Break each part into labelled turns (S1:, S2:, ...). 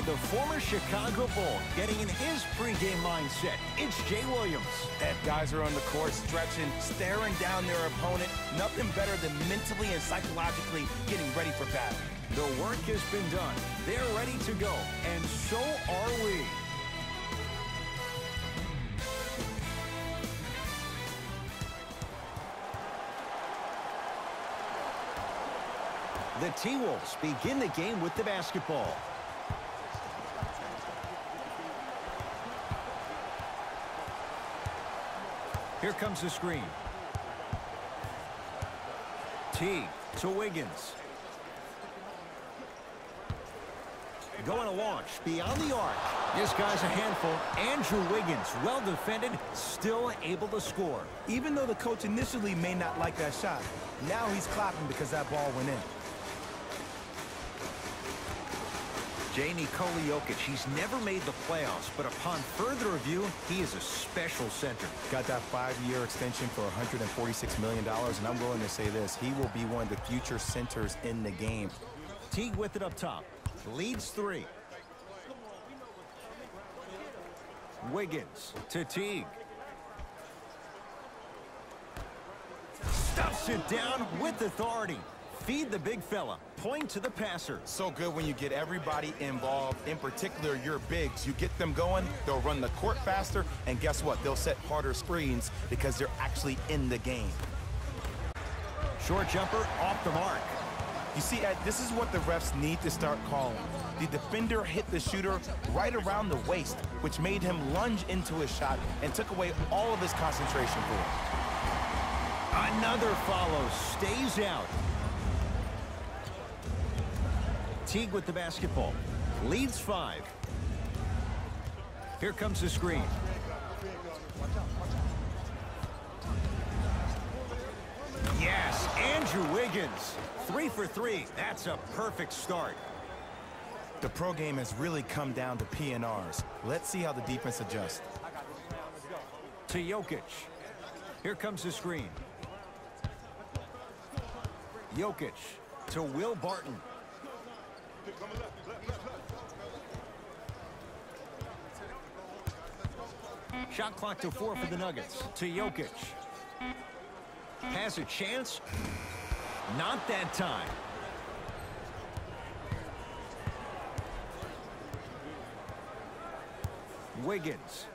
S1: Alongside the former Chicago Bull, getting in his pregame mindset, it's Jay Williams.
S2: And guys are on the court stretching, staring down their opponent. Nothing better than mentally and psychologically getting ready for battle.
S1: The work has been done. They're ready to go, and so are we. The T-Wolves begin the game with the basketball. Here comes the screen. Teague to Wiggins. Going to launch beyond the arc. This guy's a handful. Andrew Wiggins, well defended, still able to score.
S2: Even though the coach initially may not like that shot, now he's clapping because that ball went in.
S1: Nikola Jokic, he's never made the playoffs, but upon further review, he is a special center.
S2: Got that 5-year extension for $146 million, and I'm willing to say this, he will be one of the future centers in the game.
S1: Teague with it up top. Leads 3. Wiggins to Teague. Stuffs it down with authority. Feed the big fella. Point to the passer.
S2: So good when you get everybody involved, in particular your bigs. You get them going, they'll run the court faster, and guess what? They'll set harder screens because they're actually in the game.
S1: Short jumper off the mark.
S2: You see, Ed, this is what the refs need to start calling. The defender hit the shooter right around the waist, which made him lunge into his shot and took away all of his concentration for it.
S1: Another follow. Stays out. Teague with the basketball. Leads 5. Here comes the screen. Yes, Andrew Wiggins. 3 for 3. That's a perfect start.
S2: The pro game has really come down to P&Rs. Let's see how the defense adjusts.
S1: To Jokic. Here comes the screen. Jokic to Will Barton. Shot clock to 4 for the Nuggets. To Jokic. Has a chance. Not that time. Wiggins.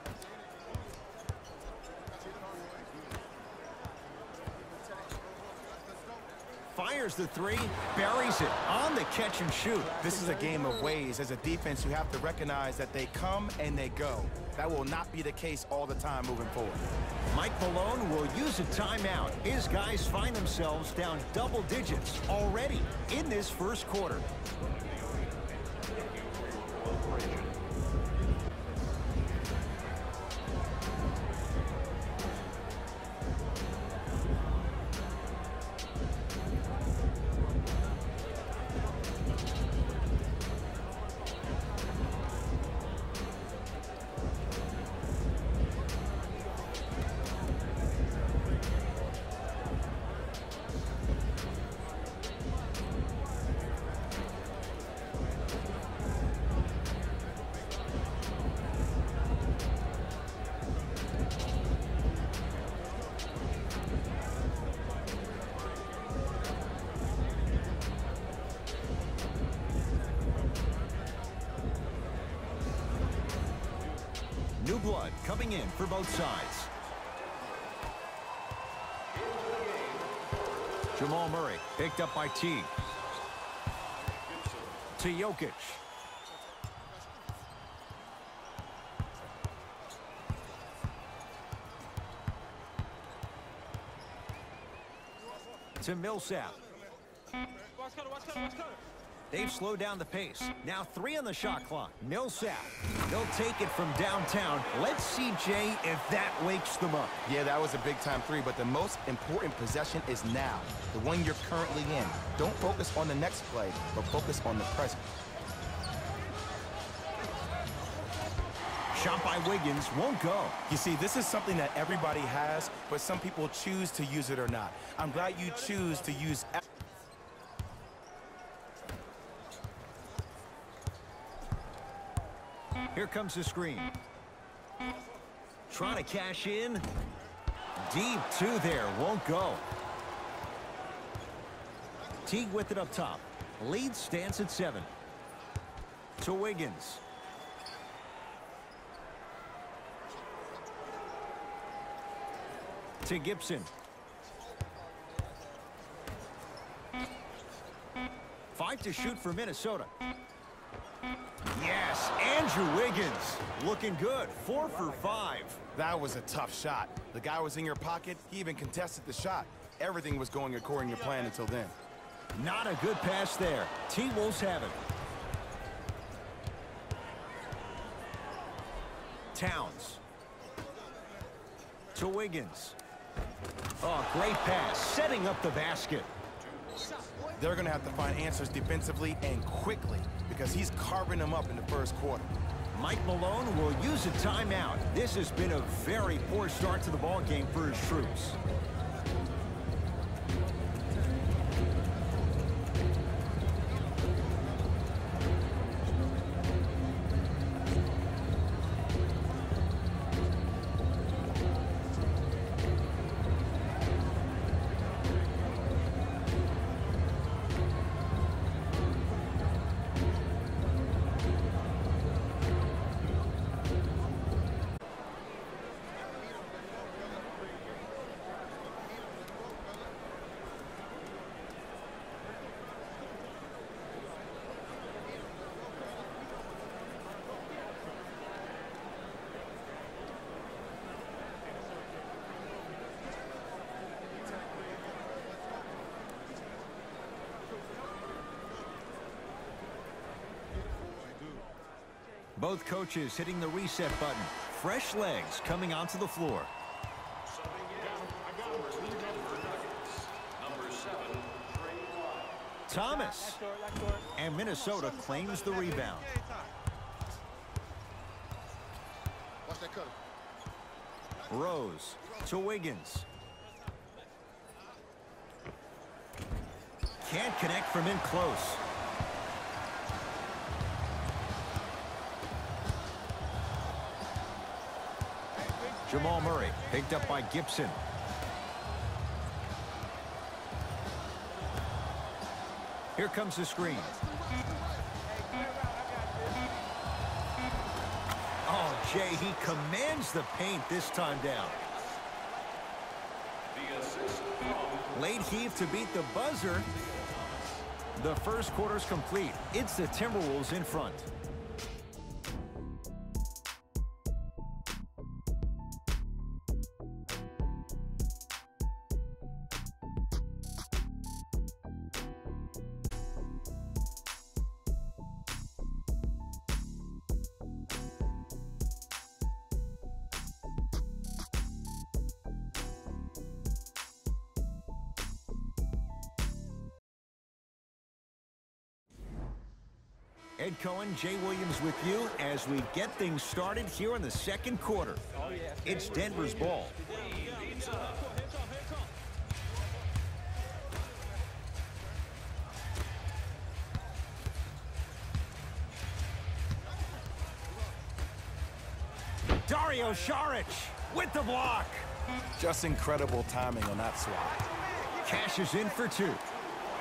S1: Fires the 3, buries it on the catch and shoot.
S2: This is a game of ways. As a defense, you have to recognize that they come and they go. That will not be the case all the time moving forward.
S1: Mike Malone will use a timeout. His guys find themselves down double digits already in this first quarter. New blood coming in for both sides. Jamal Murray picked up by Teague. To Jokic. To Millsap. They've slowed down the pace. Now 3 on the shot clock. Millsap. They'll take it from downtown. Let's see, Jay, if that wakes them up.
S2: Yeah, that was a big-time 3, but the most important possession is now, the one you're currently in. Don't focus on the next play, but focus on the present.
S1: Shot by Wiggins won't go.
S2: You see, this is something that everybody has, but some people choose to use it or not. I'm glad you choose to use...
S1: Here comes the screen. Trying to cash in. Deep two there. Won't go. Teague with it up top. Lead stands at 7. To Wiggins. To Gibson. 5 to shoot for Minnesota. Yes, Andrew Wiggins looking good. 4 for 5.
S2: That was a tough shot. The guy was in your pocket. He even contested the shot. Everything was going according to plan until then.
S1: Not a good pass there. T-Wolves have it. Towns. To Wiggins. Oh, great pass. Setting up the basket.
S2: They're going to have to find answers defensively and quickly because he's carving them up in the first quarter.
S1: Mike Malone will use a timeout. This has been a very poor start to the ball game for his troops. Both coaches hitting the reset button. Fresh legs coming onto the floor. Thomas. And Minnesota claims the rebound. Rose to Wiggins. Can't connect from in close. Jamal Murray picked up by Gibson. Here comes the screen. Oh, Jay, he commands the paint this time down. Late heave to beat the buzzer. The first quarter's complete. It's the Timberwolves in front. Ed Cohen, Jay Williams with you as we get things started here in the second quarter. It's Denver's ball. Dario Saric with the block.
S2: Just incredible timing on that swat.
S1: Cashes in for 2.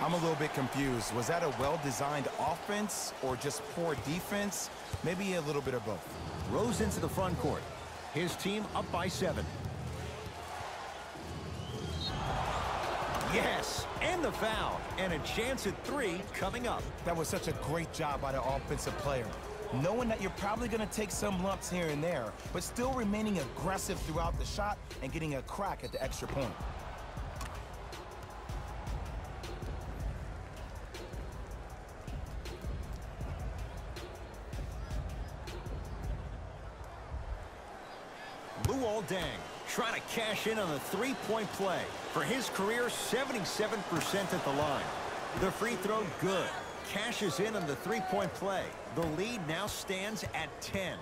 S2: I'm a little bit confused. Was that a well-designed offense or just poor defense? Maybe a little bit of both.
S1: Rose into the front court. His team up by 7. Yes, and the foul. And a chance at 3 coming up.
S2: That was such a great job by the offensive player. Knowing that you're probably going to take some lumps here and there, but still remaining aggressive throughout the shot and getting a crack at the extra point.
S1: Dang, trying to cash in on the three-point play. For his career, 77% at the line. The free throw, good. Cashes in on the three-point play. The lead now stands at 10.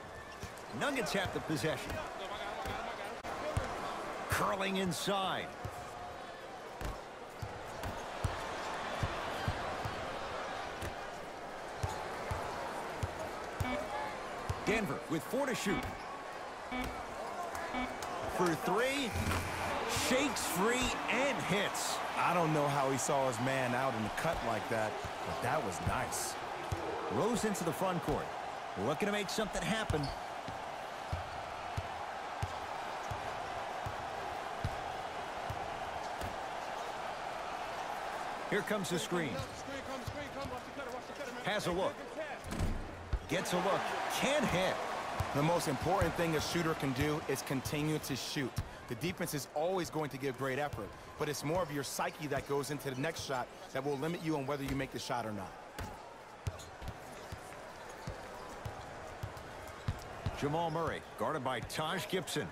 S1: Nuggets have the possession. Curling inside. Denver with 4 to shoot. For 3. Shakes free and hits.
S2: I don't know how he saw his man out in the cut like that, but that was nice.
S1: Rose into the front court. Looking to make something happen. Here comes the screen. Has a look. Gets a look. Can't hit.
S2: The most important thing a shooter can do is continue to shoot. The defense is always going to give great effort, but it's more of your psyche that goes into the next shot that will limit you on whether you make the shot or not.
S1: Jamal Murray, guarded by Taj Gibson.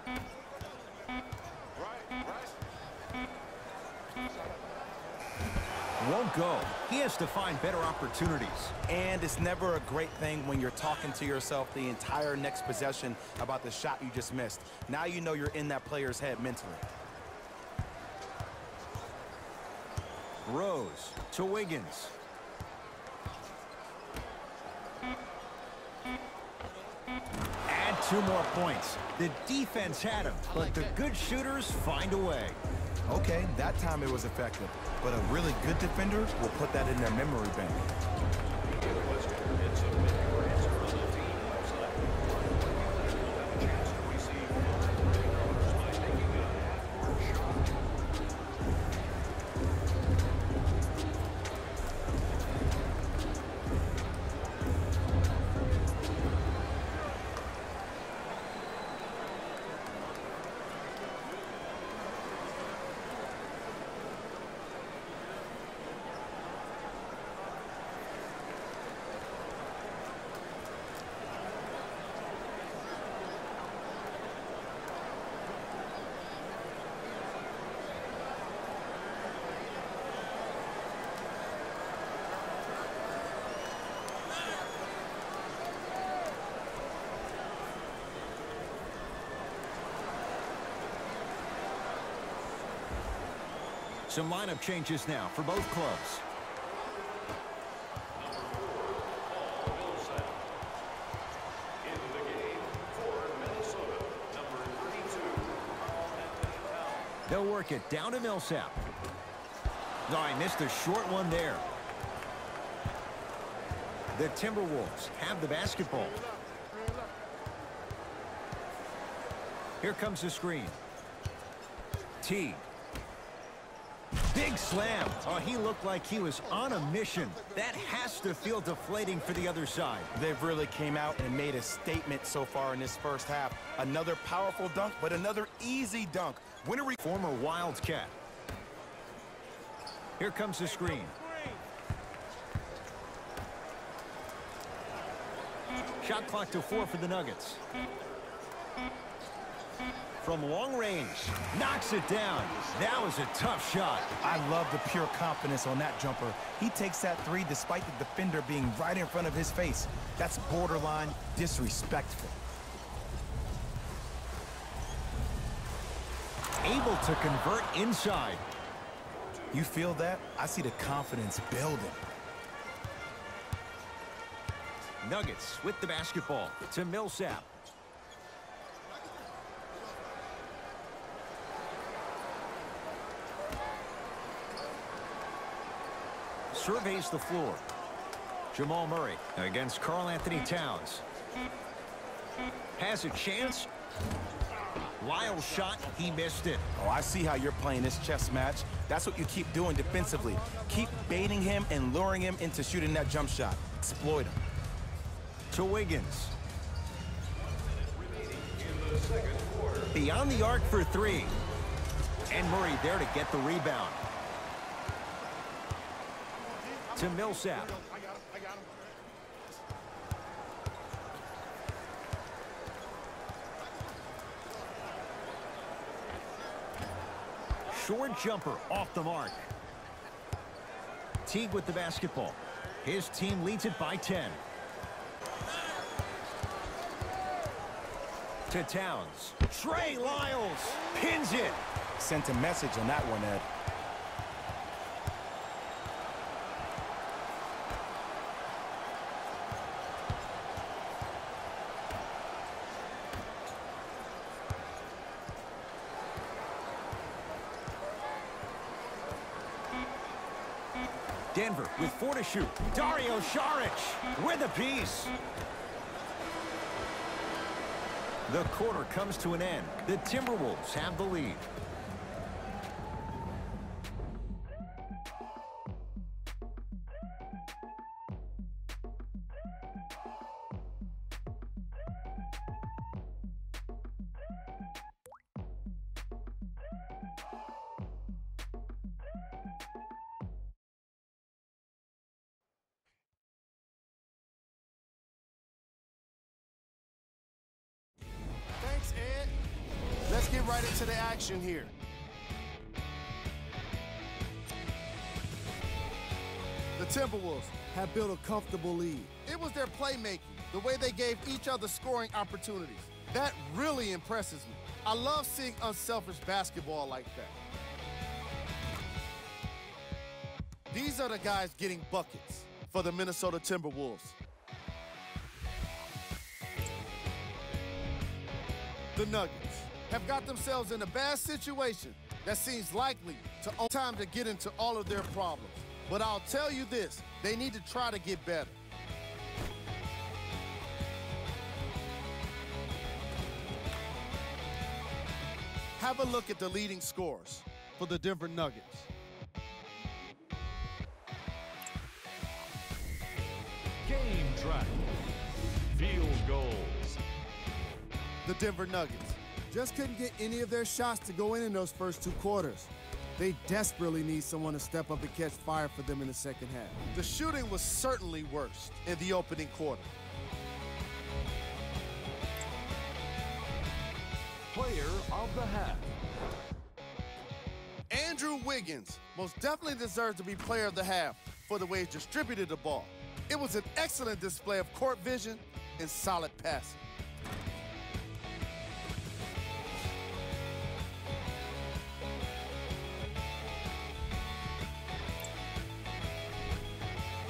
S1: Won't go. He has to find better opportunities.
S2: And it's never a great thing when you're talking to yourself the entire next possession about the shot you just missed. Now you know you're in that player's head mentally.
S1: Rose to Wiggins. Add 2 more points. The defense had him, but the good shooters find a way.
S2: Okay, that time it was effective, but a really good defender will put that in their memory bank.
S1: Some lineup changes now for both clubs. They'll work it down to Millsap. Oh, I missed a short one there. The Timberwolves have the basketball. Here comes the screen. Teague. Big slam. Oh, he looked like he was on a mission. That has to feel deflating for the other side.
S2: They've really came out and made a statement so far in this first half. Another powerful dunk, but another easy dunk.
S1: Former Wildcat. Here comes the screen. Shot clock to 4 for the Nuggets. From long range, knocks it down. That was a tough shot.
S2: I love the pure confidence on that jumper. He takes that 3 despite the defender being right in front of his face. That's borderline disrespectful.
S1: Able to convert inside.
S2: You feel that? I see the confidence building.
S1: Nuggets with the basketball to Millsap. Surveys the floor. Jamal Murray against Karl Anthony Towns. Has a chance. Wild shot. He missed it.
S2: Oh, I see how you're playing this chess match. That's what you keep doing defensively. Keep baiting him and luring him into shooting that jump shot. Exploit him.
S1: To Wiggins. Beyond the arc for 3. And Murray there to get the rebound. To Millsap. Short jumper off the mark. Teague with the basketball. His team leads it by 10. To Towns. Trey Lyles pins it.
S2: Sent a message on that one, Ed.
S1: Denver with 4 to shoot. Dario Saric with a piece. The quarter comes to an end. The Timberwolves have the lead.
S3: Thanks, Ed. Let's get right into the action here. The Timberwolves have built a comfortable lead. It was their playmaking, the way they gave each other scoring opportunities. That really impresses me. I love seeing unselfish basketball like that. These are the guys getting buckets for the Minnesota Timberwolves. The Nuggets have got themselves in a bad situation that seems likely to own time to get into all of their problems. But I'll tell you this, they need to try to get better. Have a look at the leading scorers for the Denver Nuggets.
S4: Game track. Field goals.
S3: The Denver Nuggets just couldn't get any of their shots to go in those first 2 quarters. They desperately need someone to step up and catch fire for them in the second half. The shooting was certainly worse in the opening quarter.
S4: Player of the half.
S3: Andrew Wiggins most definitely deserves to be player of the half for the way he distributed the ball. It was an excellent display of court vision and solid passing.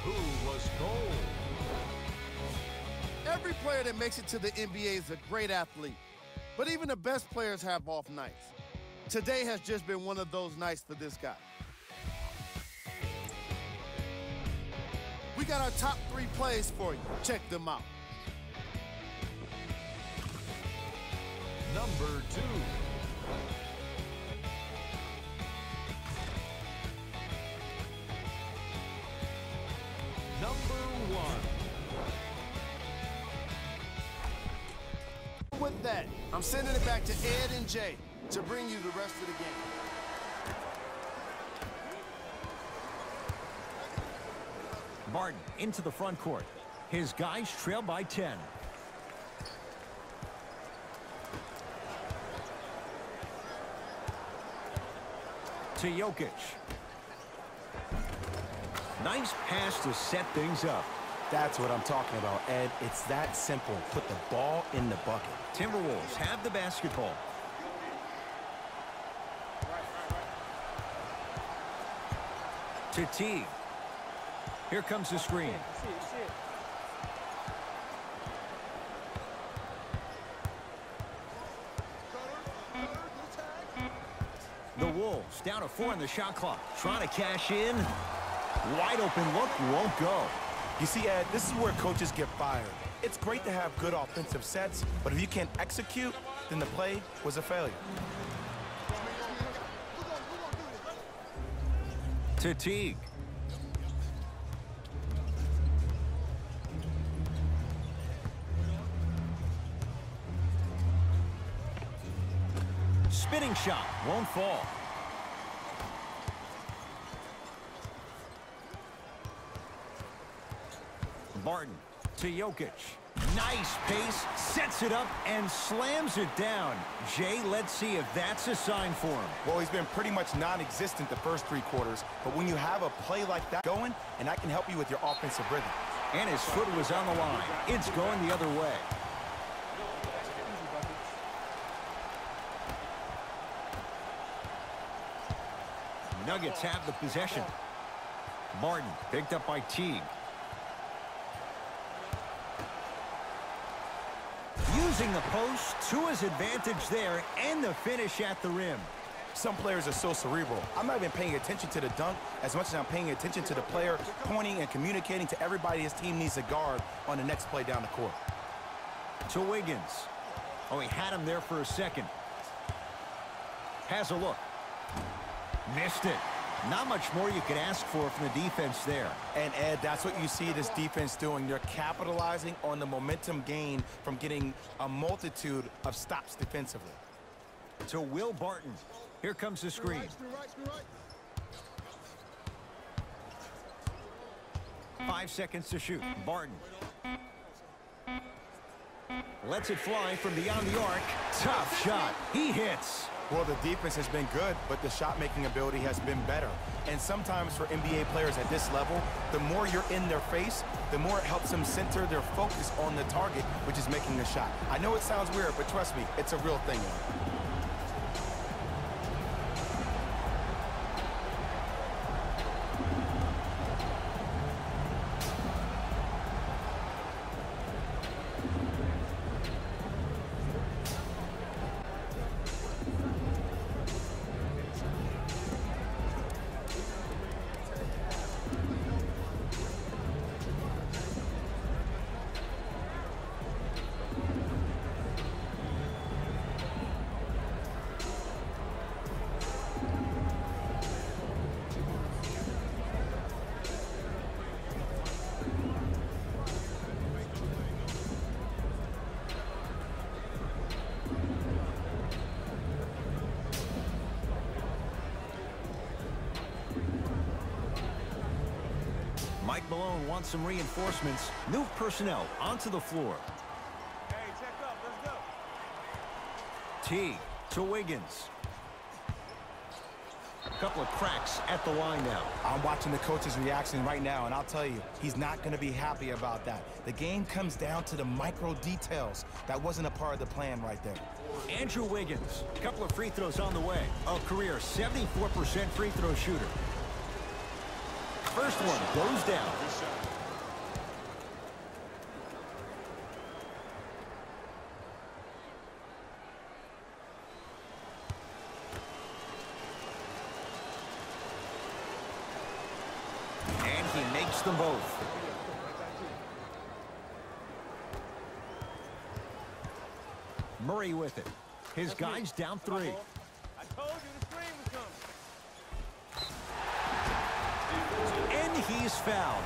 S4: Who was gold?
S3: Every player that makes it to the NBA is a great athlete, but even the best players have off nights. Today has just been one of those nights for this guy. We got our top 3 plays for you. Check them out.
S4: Number 2. Number 1.
S3: With that, I'm sending it back to Ed and Jay to bring you the rest of the game.
S1: Barton into the front court. His guys trail by 10. To Jokic. Nice pass to set things up.
S2: That's what I'm talking about, Ed. It's that simple. Put the ball in the bucket.
S1: Timberwolves have the basketball. To Teague. Here comes the screen. The Wolves down to 4 on the shot clock. Trying to cash in. Wide open look, won't go.
S2: You see, Ed, this is where coaches get fired. It's great to have good offensive sets, but if you can't execute, then the play was a failure.
S1: To Teague. Spinning shot, won't fall. Barton to Jokic. Nice pace, sets it up, and slams it down. Jay, let's see if that's a sign for him.
S2: Well, he's been pretty much non-existent the first 3 quarters, but when you have a play like that going, and that can help you with your offensive rhythm.
S1: And his foot was on the line. It's going the other way. Nuggets have the possession. Barton picked up by Teague. Using the post to his advantage there and the finish at the rim.
S2: Some players are so cerebral. I'm not even paying attention to the dunk as much as I'm paying attention to the player pointing and communicating to everybody his team needs to guard on the next play down the court.
S1: To Wiggins. Oh, he had him there for a second. Has a look. Missed it. Not much more you could ask for from the defense there.
S2: And, Ed, that's what you see this defense doing. They're capitalizing on the momentum gain from getting a multitude of stops defensively.
S1: To Will Barton. Here comes the screen. 5 seconds to shoot. Barton. Lets it fly from beyond the arc. Tough shot. He hits.
S2: Well, the defense has been good, but the shot-making ability has been better. And sometimes for NBA players at this level, the more you're in their face, the more it helps them center their focus on the target, which is making the shot. I know it sounds weird, but trust me, it's a real thing.
S1: Mike Malone wants some reinforcements. New personnel onto the floor.
S5: Hey, check up. Let's go.
S1: T to Wiggins. A couple of cracks at the line now.
S2: I'm watching the coach's reaction right now, and I'll tell you, he's not going to be happy about that. The game comes down to the micro details. That wasn't a part of the plan right there.
S1: Andrew Wiggins. A couple of free throws on the way. A career 74% free throw shooter. First one goes down. And he makes them both. Murray with it. His guys down 3.
S5: I told you the screen was coming.
S1: And he's fouled.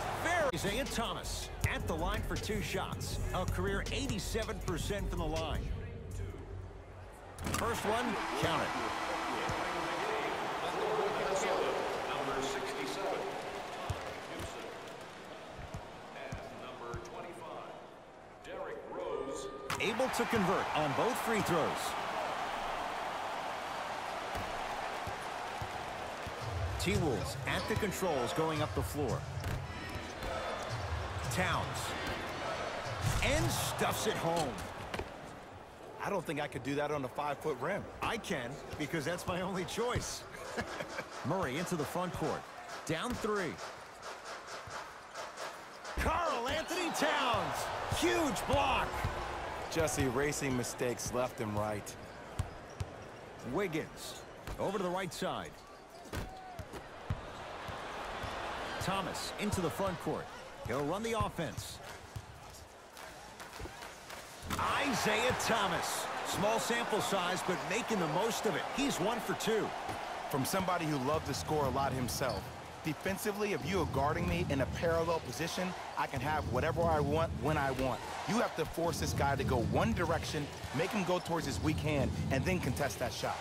S1: Isaiah Thomas at the line for 2 shots. A career 87% from the line. First one, count it.
S4: Number 67. Gibson. And number 25. Derrick Rose.
S1: Able to convert on both free throws. T-Wolves at the controls going up the floor. Towns. And stuffs it home.
S2: I don't think I could do that on a 5-foot rim.
S1: I can, because that's my only choice. Murray into the front court. Down 3. Karl Anthony Towns. Huge block.
S2: Just erasing mistakes left and right.
S1: Wiggins. Over to the right side. Thomas into the front court. He'll run the offense. Isaiah Thomas. Small sample size, but making the most of it. He's 1 for 2.
S2: From somebody who loved to score a lot himself. Defensively, if you are guarding me in a parallel position, I can have whatever I want when I want. You have to force this guy to go one direction, make him go towards his weak hand, and then contest that shot.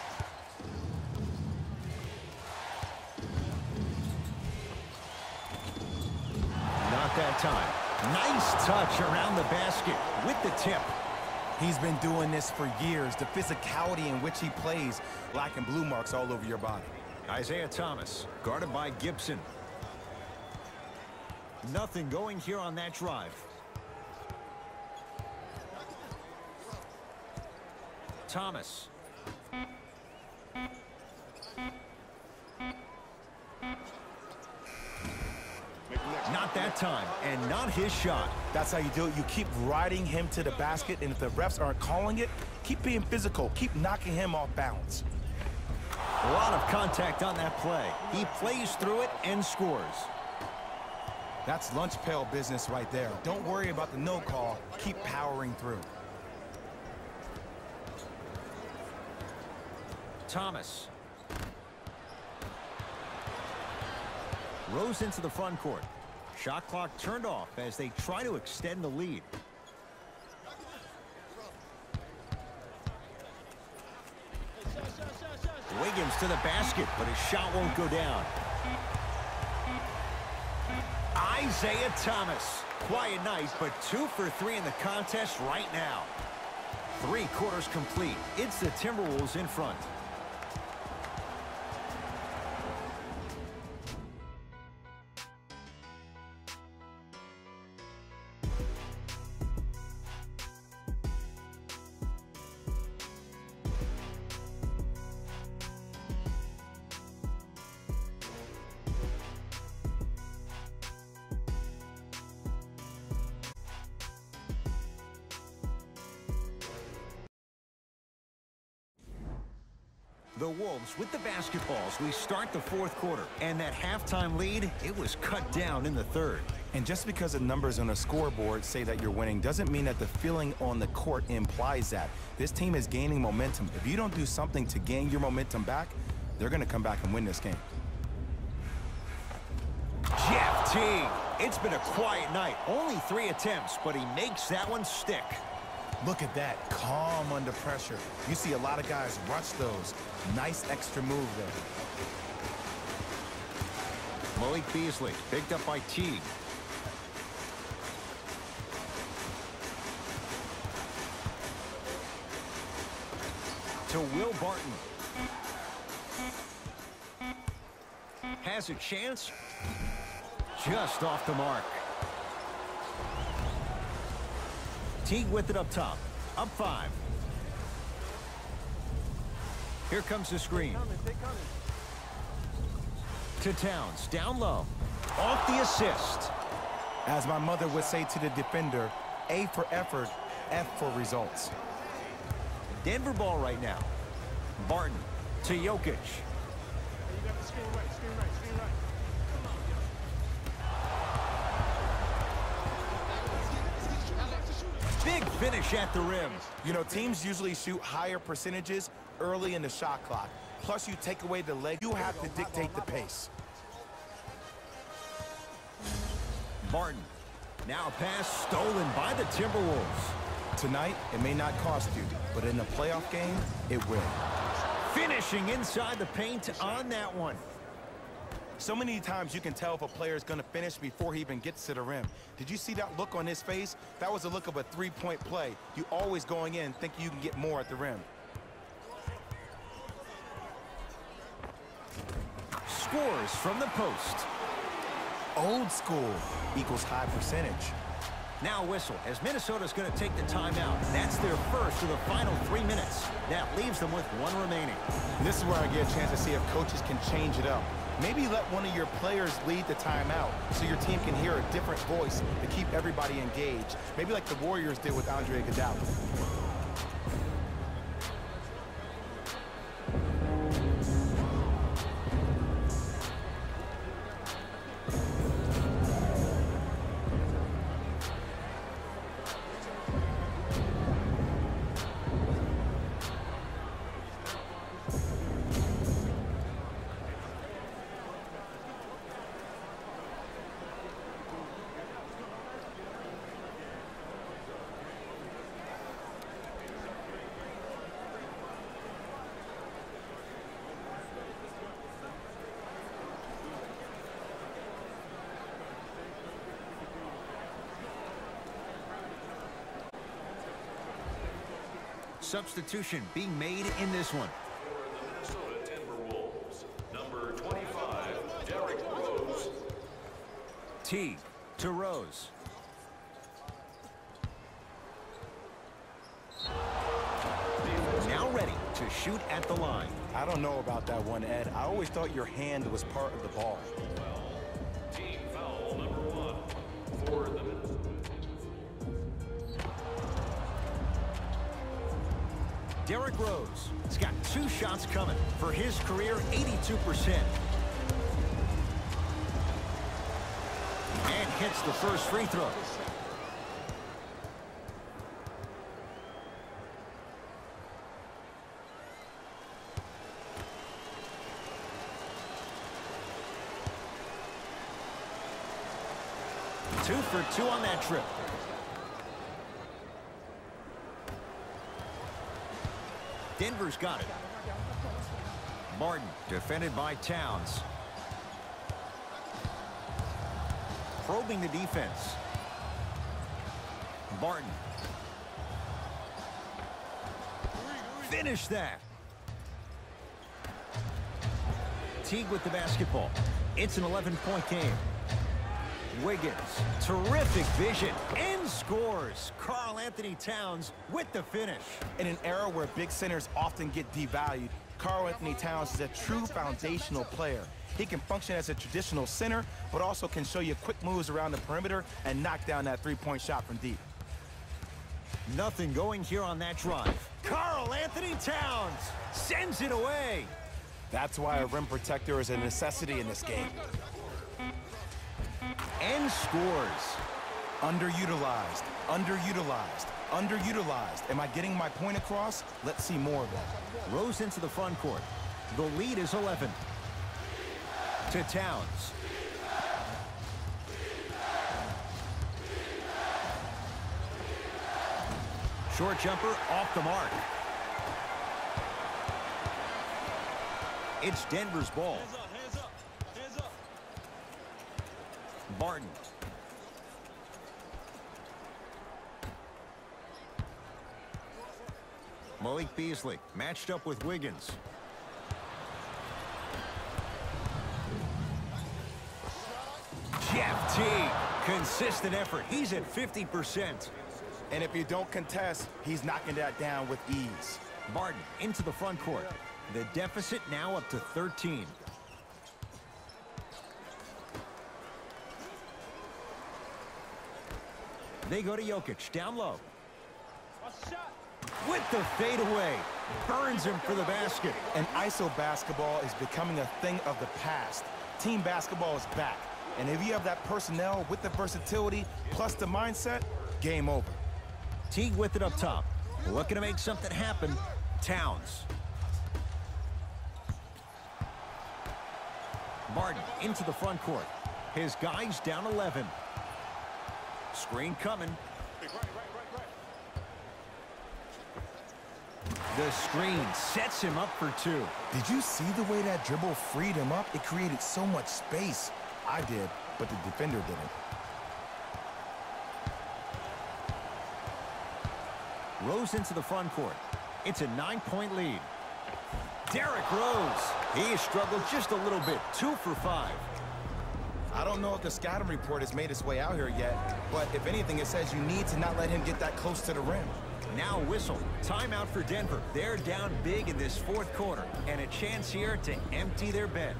S1: Not that time. Nice touch around the basket with the tip.
S2: He's been doing this for years. The physicality in which he plays, lacking blue marks all over your body.
S1: Isaiah Thomas, guarded by Gibson. Nothing going here on that drive. Thomas. Not that time, and not his shot.
S2: That's how you do it. You keep riding him to the basket, and if the refs aren't calling it, keep being physical. Keep knocking him off balance.
S1: A lot of contact on that play. He plays through it and scores.
S2: That's lunch pail business right there. Don't worry about the no call. Keep powering through.
S1: Thomas. Rose into the front court. Shot clock turned off as they try to extend the lead. Wiggins to the basket, but his shot won't go down. Isaiah Thomas. Quiet night, but 2 for 3 in the contest right now. 3 quarters complete. It's the Timberwolves in front. The Wolves with the basketballs. We start the 4th quarter. And that halftime lead, it was cut down in the 3rd.
S2: And just because the numbers on a scoreboard say that you're winning doesn't mean that the feeling on the court implies that. This team is gaining momentum. If you don't do something to gain your momentum back, they're going to come back and win this game.
S1: Jeff Teague. It's been a quiet night. Only 3 attempts, but he makes that one stick.
S2: Look at that, calm under pressure. You see a lot of guys rush those. Nice extra move there.
S1: Malik Beasley picked up by Teague. To Will Barton. Has a chance. Just off the mark. Teague with it up top. Up 5. Here comes the screen. To Towns. Down low. Off the assist.
S2: As my mother would say to the defender, A for effort, F for results.
S1: Denver ball right now. Barton to Jokic.
S5: You got the screen right, screen right, screen right.
S1: Big finish at the rim.
S2: You know, teams usually shoot higher percentages early in the shot clock. Plus, you take away the leg. You have to dictate the pace.
S1: Barton. Now a pass stolen by the Timberwolves.
S2: Tonight, it may not cost you, but in a playoff game, it will.
S1: Finishing inside the paint on that one.
S2: So many times you can tell if a player is going to finish before he even gets to the rim. Did you see that look on his face? That was the look of a three-point play. You always going in thinking you can get more at the rim.
S1: Scores from the post.
S2: Old school equals high percentage.
S1: Now a whistle as Minnesota's going to take the timeout. That's their first of the final 3 minutes. That leaves them with 1 remaining.
S2: This is where I get a chance to see if coaches can change it up. Maybe let one of your players lead the timeout so your team can hear a different voice to keep everybody engaged. Maybe like the Warriors did with Andre Iguodala.
S1: Substitution being made in this one.
S4: For the Minnesota Timberwolves, number 25, Derrick Rose.
S1: Teague to Rose. Now ready to shoot at the line.
S2: I don't know about that one, Ed. I always thought your hand was part of the ball.
S4: Team foul number 1 for the Minnesota.
S2: 1
S1: Derrick Rose has got 2 shots coming for his career 82%. And hits the first free throw. Two for 2 on that trip. Denver's got it. Martin defended by Towns. Probing the defense. Barton. Finish that. Teague with the basketball. It's an 11-point game. Wiggins, terrific vision, and scores. Karl-Anthony Towns with the finish.
S2: In an era where big centers often get devalued, Karl-Anthony Towns is a true foundational player. He can function as a traditional center, but also can show you quick moves around the perimeter and knock down that three-point shot from deep.
S1: Nothing going here on that drive. Karl-Anthony Towns sends it away.
S2: That's why a rim protector is a necessity in this game.
S1: And scores.
S2: Underutilized, underutilized, underutilized. Am I getting my point across? Let's see more of that.
S1: Rose into the front court. The lead is 11. To Towns. Short jumper off the mark. It's Denver's ball.
S5: Hands up, hands up.
S1: Barton. Malik Beasley matched up with Wiggins. Jeff Teague, consistent effort. He's at 50%.
S2: And if you don't contest, he's knocking that down with ease.
S1: Barton into the front court. The deficit now up to 13. They go to Jokic, down low. With the fadeaway, burns him for the basket.
S2: And ISO basketball is becoming a thing of the past. Team basketball is back. And if you have that personnel with the versatility plus the mindset, game over.
S1: Teague with it up top. Looking to make something happen. Towns. Martin into the front court. His guys down 11. Screen coming. The screen sets him up for 2.
S2: Did you see the way that dribble freed him up? It created so much space. I did, but the defender didn't.
S1: Rose into the front court. It's a 9-point lead. Derrick Rose. He struggled just a little bit. 2 for 5.
S2: I don't know if the scouting report has made its way out here yet, but if anything, it says you need to not let him get that close to the rim.
S1: Now whistle. Timeout for Denver. They're down big in this 4th quarter, and a chance here to empty their bench.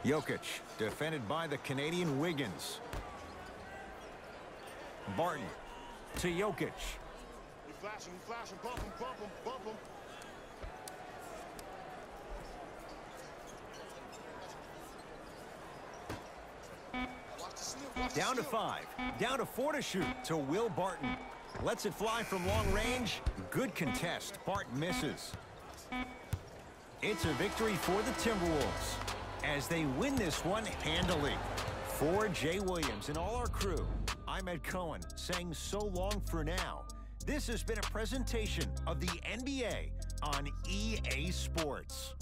S1: Jokic, defended by the Canadian Wiggins. Barton to Jokic.
S5: You flashing, bump him, bump him, bump him.
S1: Down to 5. Down to 4 to shoot to Will Barton. Lets it fly from long range. Good contest. Bart misses. It's a victory for the Timberwolves as they win this one handily. For Jay Williams and all our crew, I'm Ed Cohen saying so long for now. This has been a presentation of the NBA on EA Sports.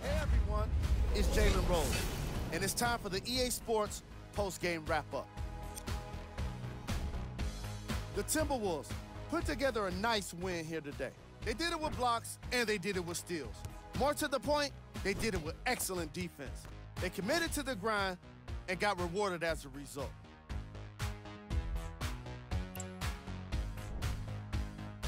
S3: Hey everyone, it's Jalen Rose, and it's time for the EA Sports post-game wrap-up. The Timberwolves put together a nice win here today. They did it with blocks, and they did it with steals. More to the point, they did it with excellent defense. They committed to the grind and got rewarded as a result.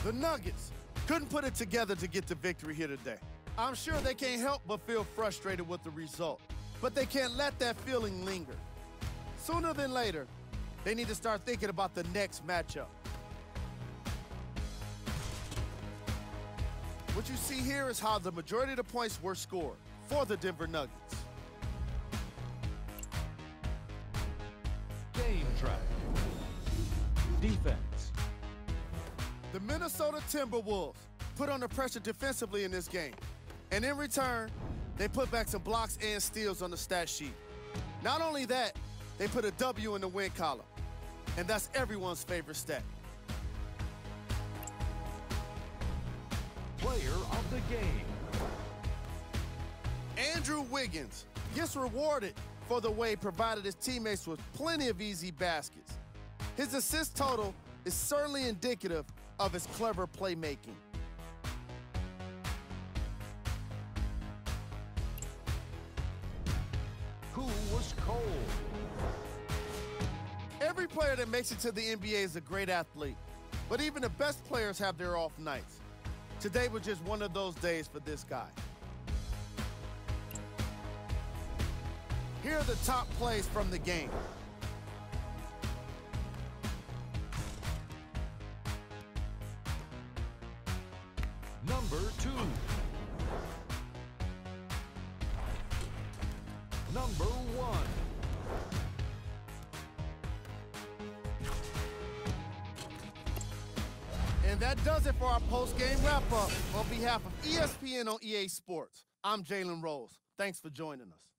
S3: The Nuggets couldn't put it together to get the victory here today. I'm sure they can't help but feel frustrated with the result, but they can't let that feeling linger. Sooner than later, they need to start thinking about the next matchup. What you see here is how the majority of the points were scored for the Denver Nuggets.
S6: Game track. Defense.
S3: The Minnesota Timberwolves put under pressure defensively in this game. And in return, they put back some blocks and steals on the stat sheet. Not only that, they put a W in the win column. And that's everyone's favorite stat.
S6: Player of the game.
S3: Andrew Wiggins gets rewarded for the way he provided his teammates with plenty of easy baskets. His assist total is certainly indicative of his clever playmaking.
S6: Who was cold?
S3: Every player that makes it to the NBA is a great athlete, but even the best players have their off nights. Today was just one of those days for this guy. Here are the top plays from the game.
S6: Number 2. Number 1.
S3: And that does it for our post-game wrap-up. On behalf of ESPN on EA Sports, I'm Jalen Rose. Thanks for joining us.